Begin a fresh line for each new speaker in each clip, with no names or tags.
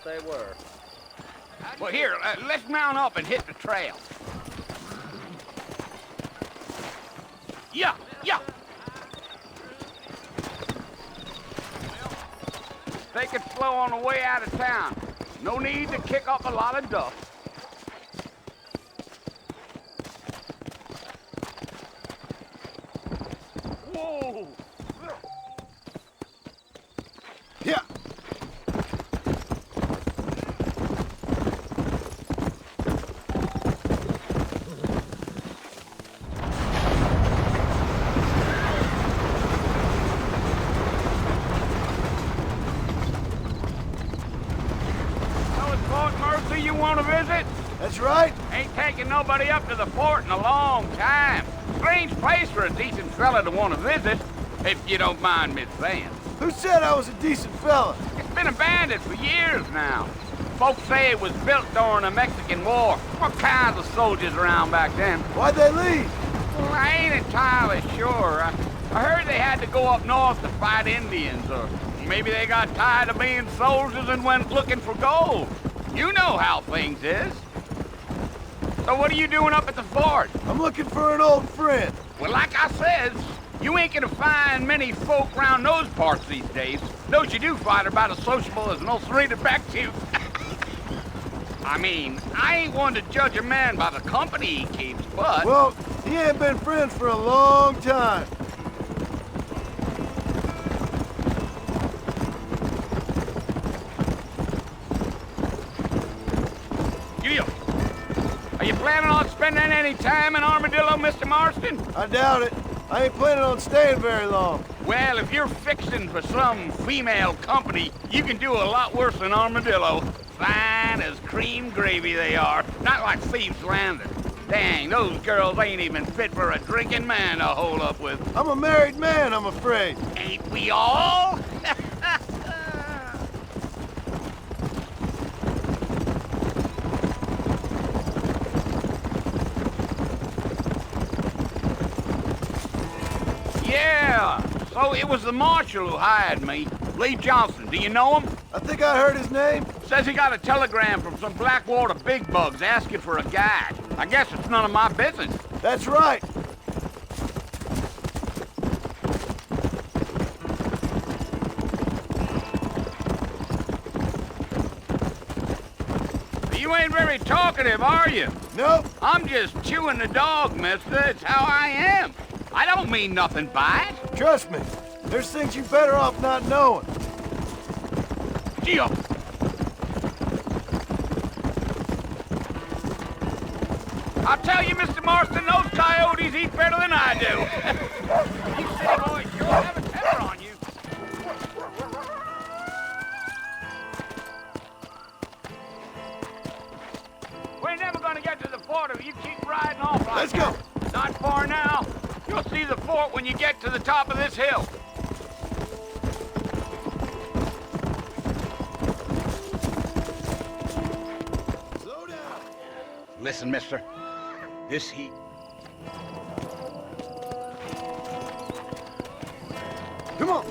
they were.
Well, here, let's mount up and hit the trail. Yeah, yeah. Take it slow on the way out of town. No need to kick up a lot of dust. Whoa!
Yeah.
You want to visit?
That's right.
Ain't taking nobody up to the fort in a long time. Strange place for a decent fella to want to visit, if you don't mind me saying.
Who said I was a decent fella?
It's been abandoned for years now. Folks say it was built during the Mexican War. What kinds of soldiers around back then?
Why'd they leave?
Well, I ain't entirely sure. I heard they had to go up north to fight Indians, or maybe they got tired of being soldiers and went looking for gold. You know how things is. So what are you doing up at the fort?
I'm looking for an old friend.
Well, like I says, you ain't gonna find many folk round those parts these days. Those you do find are about as sociable as an old serena back to. I mean, I ain't one to judge a man by the company he keeps, but...
Well, he ain't been friends for a long time.
Are you planning on spending any time in Armadillo, Mr. Marston?
I doubt it. I ain't planning on staying very long.
Well, if you're fixing for some female company, you can do a lot worse than Armadillo. Fine as cream gravy they are, not like Thieves' Landing. Dang, those girls ain't even fit for a drinking man to hold up with.
I'm a married man, I'm afraid.
Ain't we all? Yeah, so it was the marshal who hired me. Lee Johnson, do you know him?
I think I heard his name.
Says he got a telegram from some Blackwater big bugs asking for a guide. I guess it's none of my business.
That's right.
You ain't very talkative, are you?
Nope.
I'm just chewing the dog, mister. It's how I am. I don't mean nothing by it.
Trust me. There's things you better off not knowing.
Gee up. I'll tell you, Mr. Marston, those coyotes eat better than I do. You city boys sure have a temper on you. We're never gonna get to the fort if you keep riding off like
Let's go.
that. Not far now. You'll see the fort when you get to the top of this hill.
Slow down.
Listen, mister. This heat...
Come on.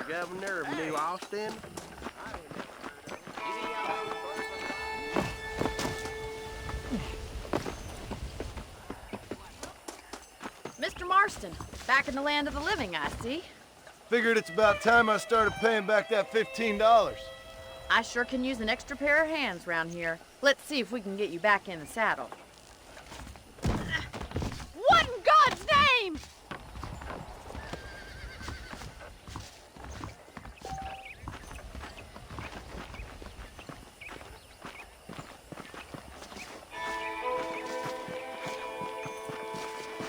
Governor of New Austin.
Mr. Marston, back in the land of the living, I see.
Figured it's about time I started paying back that $15.
I sure can use an extra pair of hands round here. Let's see if we can get you back in the saddle. What in God's name?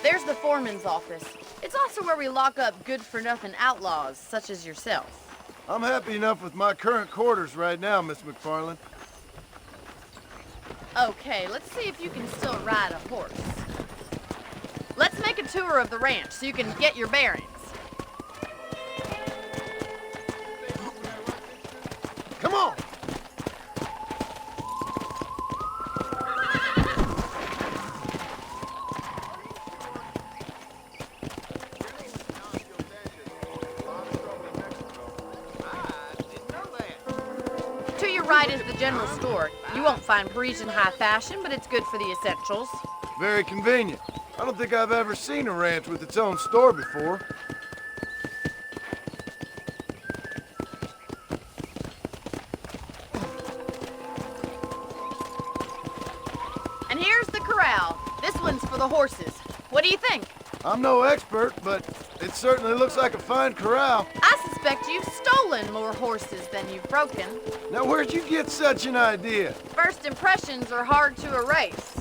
There's the foreman's office. It's also where we lock up good-for-nothing outlaws, such as yourself.
I'm happy enough with my current quarters right now, Miss McFarland.
Okay, let's see if you can still ride a horse. Let's make a tour of the ranch so you can get your bearings.
Come on!
To your right is the general store. You won't find Parisian high fashion, but it's good for the essentials.
Very convenient. I don't think I've ever seen a ranch with its own store before.
And here's the corral. This one's for the horses. What do you think?
I'm no expert, but it certainly looks like a fine corral.
I suspect you've stolen more horses than you've broken.
Now, where'd you get such an idea?
First impressions are hard to erase.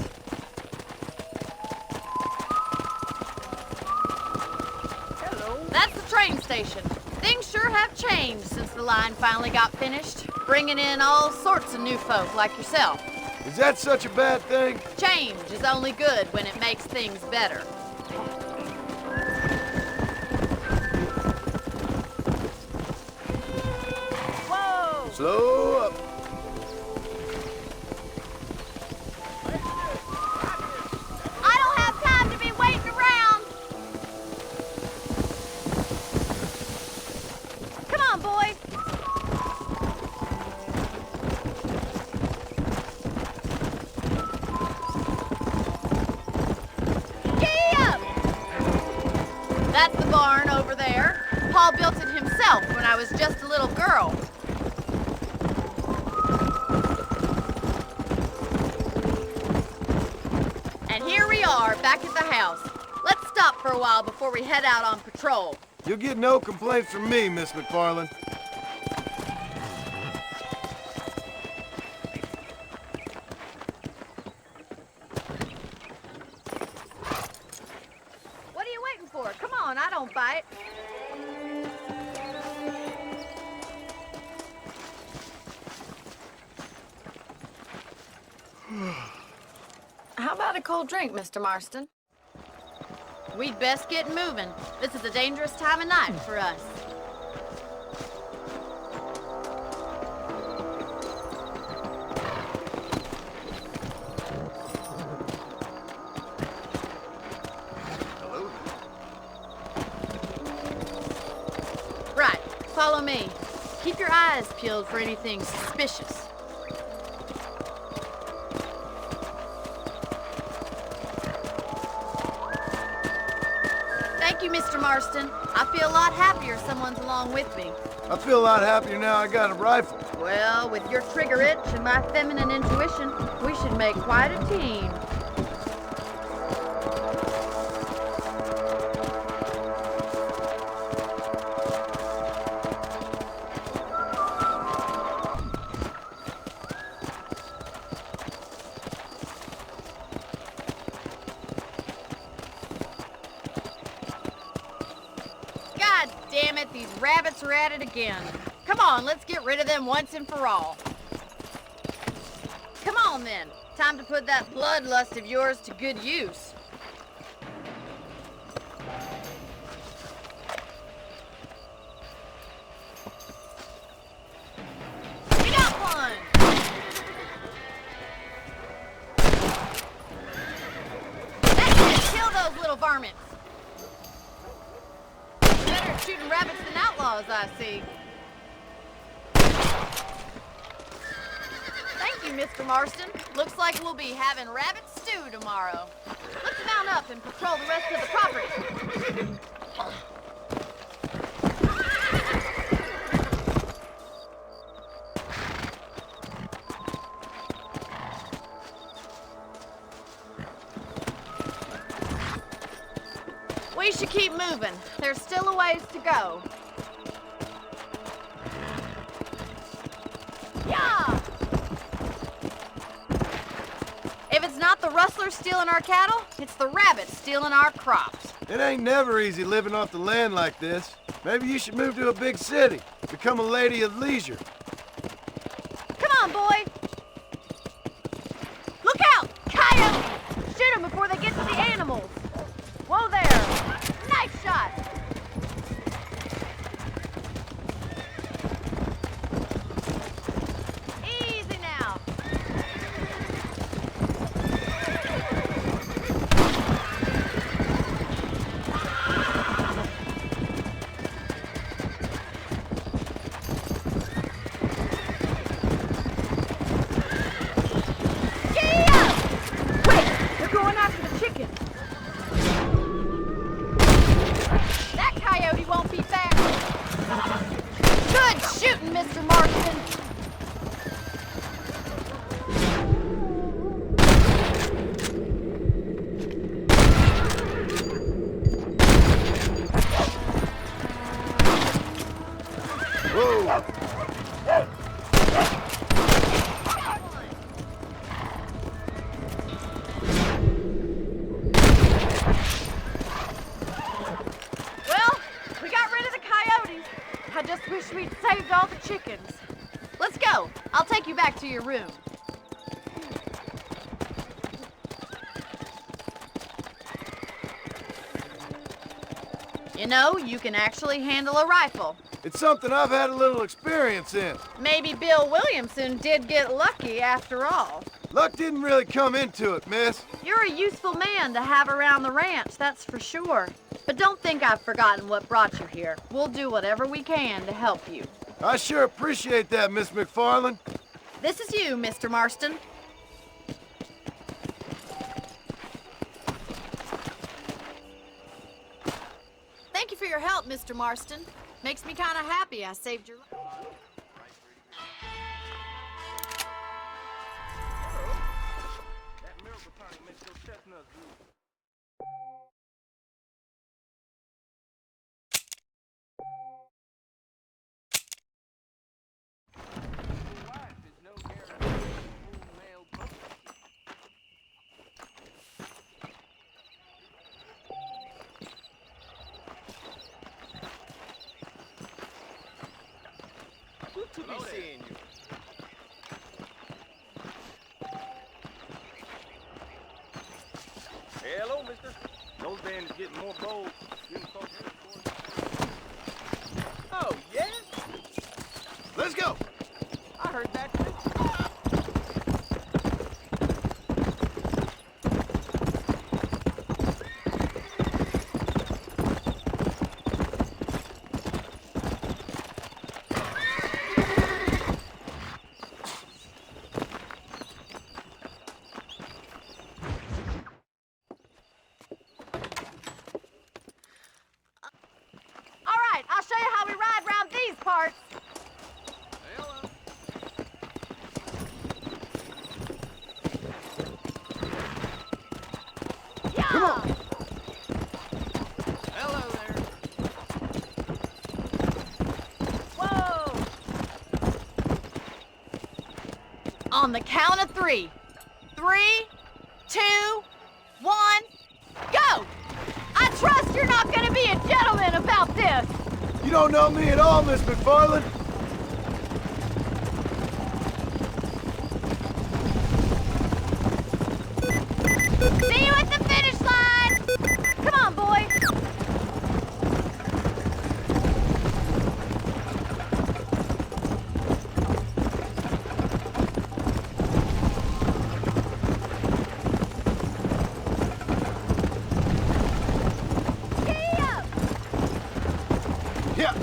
Hello. That's the train station. Things sure have changed since the line finally got finished, bringing in all sorts of new folk like yourself.
Is that such a bad thing?
Change is only good when it makes things better. Whoa!
Slow up.
I don't have time to be waiting around. Come on, boys. Gee up! That's the barn over there. Paul built it himself when I was just a little girl. And here we are, back at the house. Let's stop for a while before we head out on patrol.
You'll get no complaints from me, Miss McFarland.
What are you waiting for? Come on, I don't bite. How about a cold drink, Mr. Marston? We'd best get moving. This is a dangerous time of night for us. Right, follow me. Keep your eyes peeled for anything suspicious. Thank you, Mr. Marston. I feel a lot happier someone's along with me.
I feel a lot happier now I got a rifle.
Well, with your trigger itch and my feminine intuition, we should make quite a team. God damn it, these rabbits are at it again. Come on, let's get rid of them once and for all. Come on then, time to put that bloodlust of yours to good use. We got one! That's it, kill those little varmints. Better at shooting rabbits than outlaws, I see. Thank you, Mr. Marston. Looks like we'll be having rabbit stew tomorrow. Let's mount up and patrol the rest of the property. We should keep moving. There's still a ways to go. Yeah! If it's not the rustlers stealing our cattle, it's the rabbits stealing our crops.
It ain't never easy living off the land like this. Maybe you should move to a big city. Become a lady of leisure.
Come on, boy! Look out! Coyotes! Shoot them before they get to the animals! Whoa there! Nice shot! Easy now! That coyote won't be back. Good shooting, Mr. Marston.
Whoa!
I just wish we'd saved all the chickens. Let's go. I'll take you back to your room. You know, you can actually handle a rifle.
It's something I've had a little experience in.
Maybe Bill Williamson did get lucky after all.
Luck didn't really come into it, miss.
You're a useful man to have around the ranch, that's for sure. But don't think I've forgotten what brought you here. We'll do whatever we can to help you.
I sure appreciate that, Miss McFarland.
This is you, Mr. Marston. Thank you for your help, Mr. Marston. Makes me kind of happy I saved your life.
Good to be seeing you. Hey, hello, mister. Those band is getting more bold. Oh, yeah?
Let's go.
I heard that too.
I'll show you how we ride round these parts.
Hello.
Yeah!
Come on.
Hello there.
Whoa! On the count of 3. 3, 2, 1, go! I trust you're not gonna be a gentleman about this.
You don't know me at all, Miss McFarland.
See you at the finish line! Come on, boy! Giddy up!
Yeah.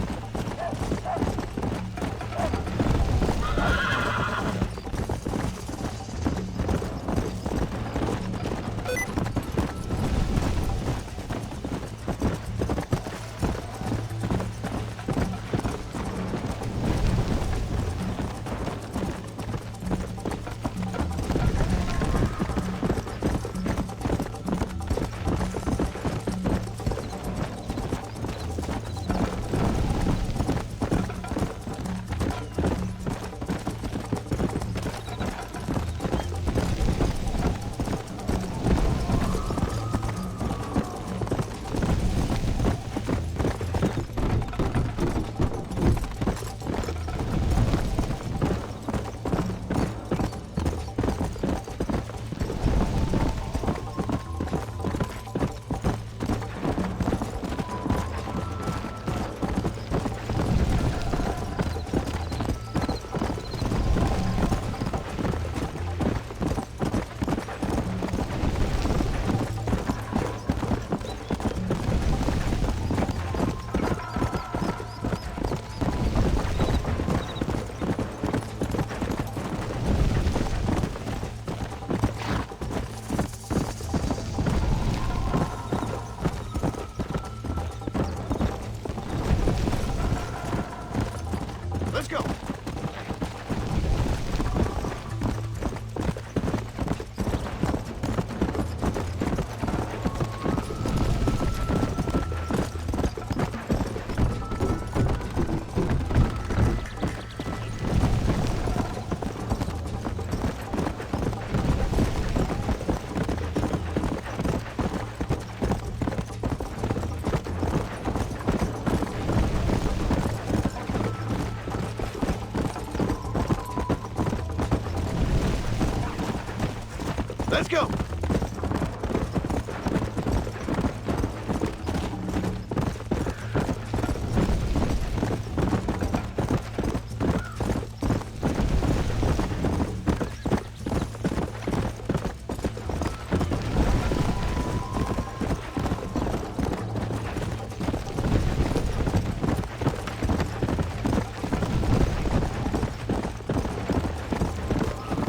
Let's go!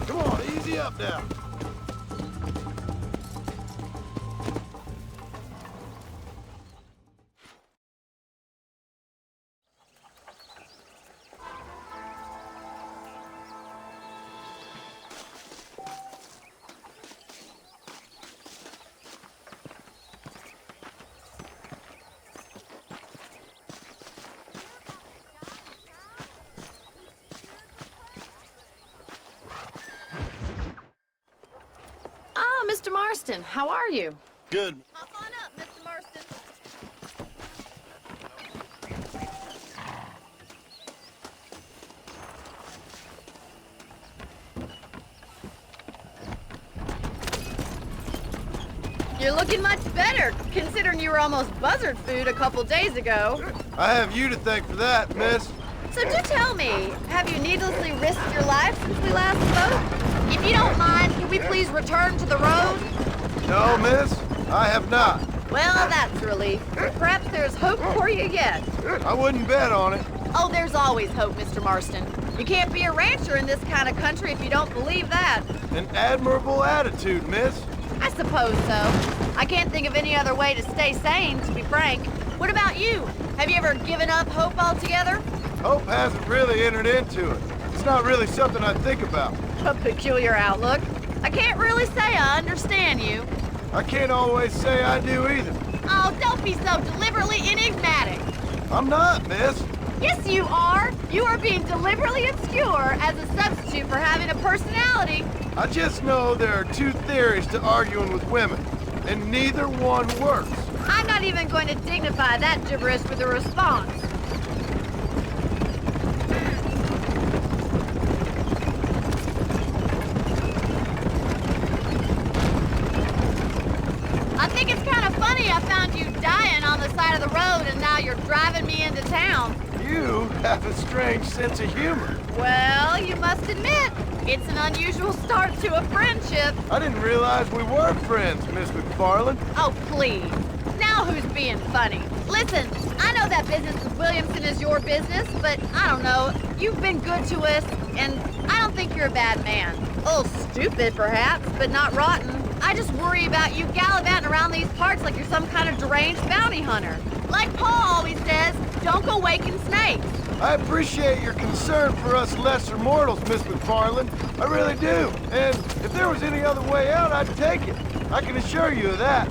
Come on, easy up now.
Ah, Mr. Marston, how are you?
Good.
Hop on up, Mr. Marston. You're looking much better, considering you were almost buzzard food a couple days ago.
I have you to thank for that, miss.
So do tell me, have you needlessly risked your life since we last spoke? If you don't mind, can we please return to the road?
No, miss, I have not.
Well, that's a relief. Perhaps there's hope for you yet.
I wouldn't bet on it.
Oh, there's always hope, Mr. Marston. You can't be a rancher in this kind of country if you don't believe that.
An admirable attitude, miss.
I suppose so. I can't think of any other way to stay sane, to be frank. What about you? Have you ever given up hope altogether?
Hope hasn't really entered into it. It's not really something I think about.
A peculiar outlook. I can't really say I understand you.
I can't always say I do either.
Oh, don't be so deliberately enigmatic.
I'm not, miss.
Yes, you are. You are being deliberately obscure as a substitute for having a personality.
I just know there are two theories to arguing with women, and neither one works.
I'm not even going to dignify that gibberish with a response. I think it's kind of funny I found you dying on the side of the road and now you're driving me into town.
You have a strange sense of humor.
Well, you must admit, it's an unusual start to a friendship.
I didn't realize we were friends, Miss McFarland.
Oh, please. Now who's being funny? Listen, I know that business with Williamson is your business, but I don't know. You've been good to us, and I don't think you're a bad man. A little stupid, perhaps, but not rotten. I just worry about you gallivanting around these parts like you're some kind of deranged bounty hunter. Like Paul always says, don't go waking snakes.
I appreciate your concern for us lesser mortals, Miss McFarland. I really do. And if there was any other way out, I'd take it. I can assure you of that.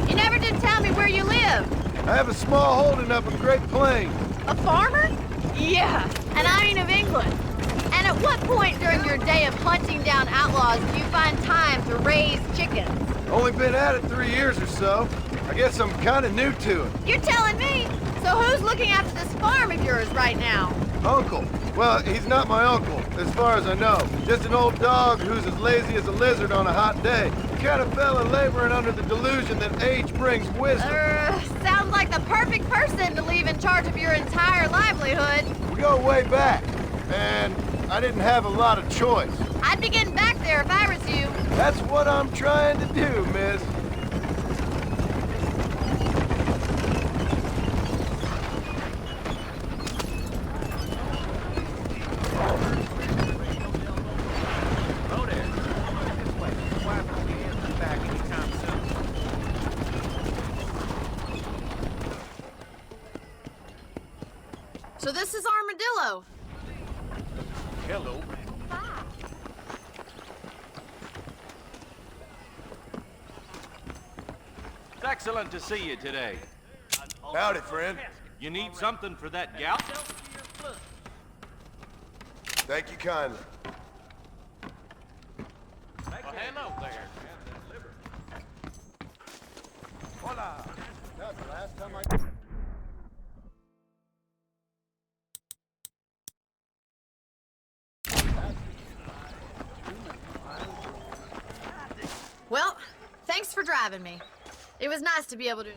You never did tell me where you live.
I have a small holding up in Great Plains.
A farmer? Yeah, and I ain't of England. And at what point during your day of hunting down outlaws do you find time to raise chickens?
Only been at it 3 years or so. I guess I'm kind of new to it.
You're telling me? So who's looking after this farm of yours right now?
Uncle. Well, he's not my uncle, as far as I know. Just an old dog who's as lazy as a lizard on a hot day. The kind of fella laboring under the delusion that age brings wisdom.
Sounds like the perfect person to leave in charge of your entire livelihood.
We go way back, and I didn't have a lot of choice.
I'd be getting back there if I was you.
That's what I'm trying to do, miss.
Road air. This way. Why won't we end back anytime soon?
So this is Armadillo.
Hello. It's excellent to see you today.
Howdy, friend.
You need something for that gout?
Thank you kindly.
Well, hello there. Hola.
That's the last time I...
driving me. It was nice to be able to...